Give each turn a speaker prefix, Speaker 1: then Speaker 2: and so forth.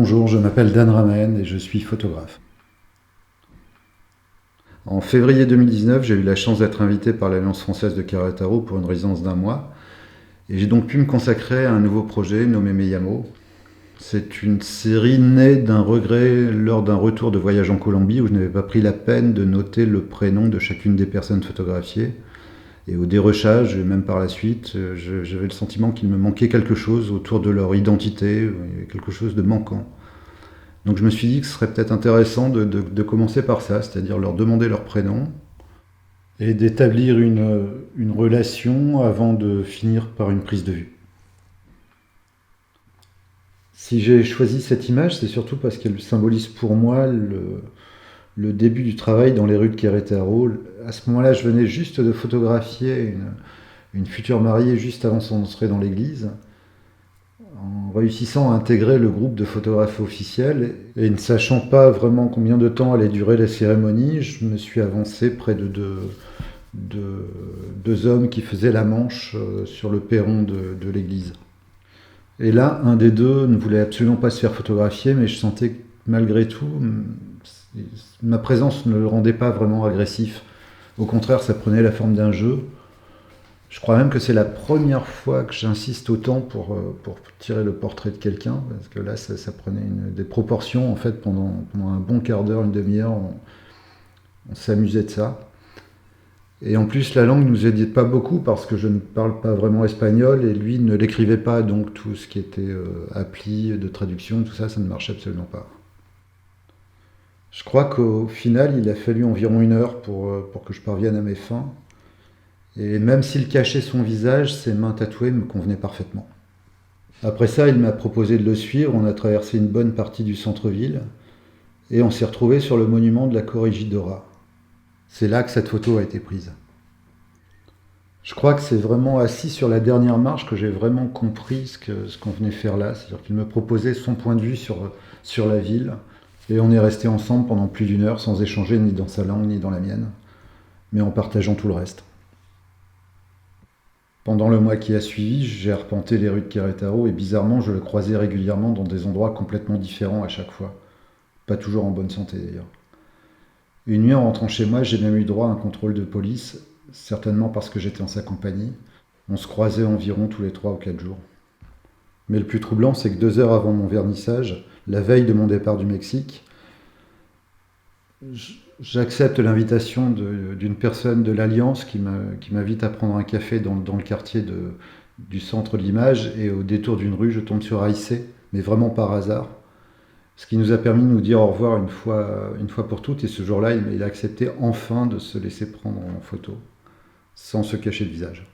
Speaker 1: Bonjour, je m'appelle Dan Ramen et je suis photographe. En février 2019, j'ai eu la chance d'être invité par l'Alliance française de Querétaro pour une résidence d'1 mois. Et j'ai donc pu me consacrer à un nouveau projet nommé Meyamo. C'est une série née d'un regret lors d'un retour de voyage en Colombie où je n'avais pas pris la peine de noter le prénom de chacune des personnes photographiées. Et au dérochage, et même par la suite, j'avais le sentiment qu'il me manquait quelque chose autour de leur identité, il y avait quelque chose de manquant. Donc je me suis dit que ce serait peut-être intéressant de commencer par ça, c'est-à-dire leur demander leur prénom et d'établir une relation avant de finir par une prise de vue. Si j'ai choisi cette image, c'est surtout parce qu'elle symbolise pour moi le début du travail dans les rues de Querétaro. À ce moment-là, je venais juste de photographier une future mariée juste avant son entrée dans l'église, en réussissant à intégrer le groupe de photographes officiels et ne sachant pas vraiment combien de temps allait durer la cérémonie, je me suis avancé près de deux hommes qui faisaient la manche sur le perron de l'église. Et là, un des deux ne voulait absolument pas se faire photographier, mais je sentais que malgré tout, ma présence ne le rendait pas vraiment agressif. Au contraire, ça prenait la forme d'un jeu. Je crois même que c'est la première fois que j'insiste autant pour tirer le portrait de quelqu'un, parce que là, ça prenait des proportions. En fait, pendant un bon quart d'heure, une demi-heure, on s'amusait de ça. Et en plus, la langue ne nous aidait pas beaucoup, parce que je ne parle pas vraiment espagnol, et lui ne l'écrivait pas, donc tout ce qui était appli de traduction, tout ça, ça ne marchait absolument pas. Je crois qu'au final, il a fallu environ 1 heure pour que je parvienne à mes fins. Et même s'il cachait son visage, ses mains tatouées me convenaient parfaitement. Après ça, il m'a proposé de le suivre. On a traversé une bonne partie du centre-ville et on s'est retrouvé sur le monument de la Corregidora. C'est là que cette photo a été prise. Je crois que c'est vraiment assis sur la dernière marche que j'ai vraiment compris ce qu'on venait faire là. C'est-à-dire qu'il me proposait son point de vue sur la ville. Et on est resté ensemble pendant plus d'1 heure sans échanger ni dans sa langue ni dans la mienne, mais en partageant tout le reste. Pendant le mois qui a suivi, j'ai arpenté les rues de Querétaro et bizarrement, je le croisais régulièrement dans des endroits complètement différents à chaque fois. Pas toujours en bonne santé d'ailleurs. Une nuit en rentrant chez moi, j'ai même eu droit à un contrôle de police, certainement parce que j'étais en sa compagnie. On se croisait environ tous les 3 ou 4 jours. Mais le plus troublant, c'est que 2 heures avant mon vernissage, la veille de mon départ du Mexique, j'accepte l'invitation d'une personne de l'Alliance qui m'invite à prendre un café dans le quartier du centre de l'image, et au détour d'une rue, je tombe sur Aïssé, mais vraiment par hasard. Ce qui nous a permis de nous dire au revoir une fois pour toutes, et ce jour-là, il a accepté enfin de se laisser prendre en photo, sans se cacher le visage.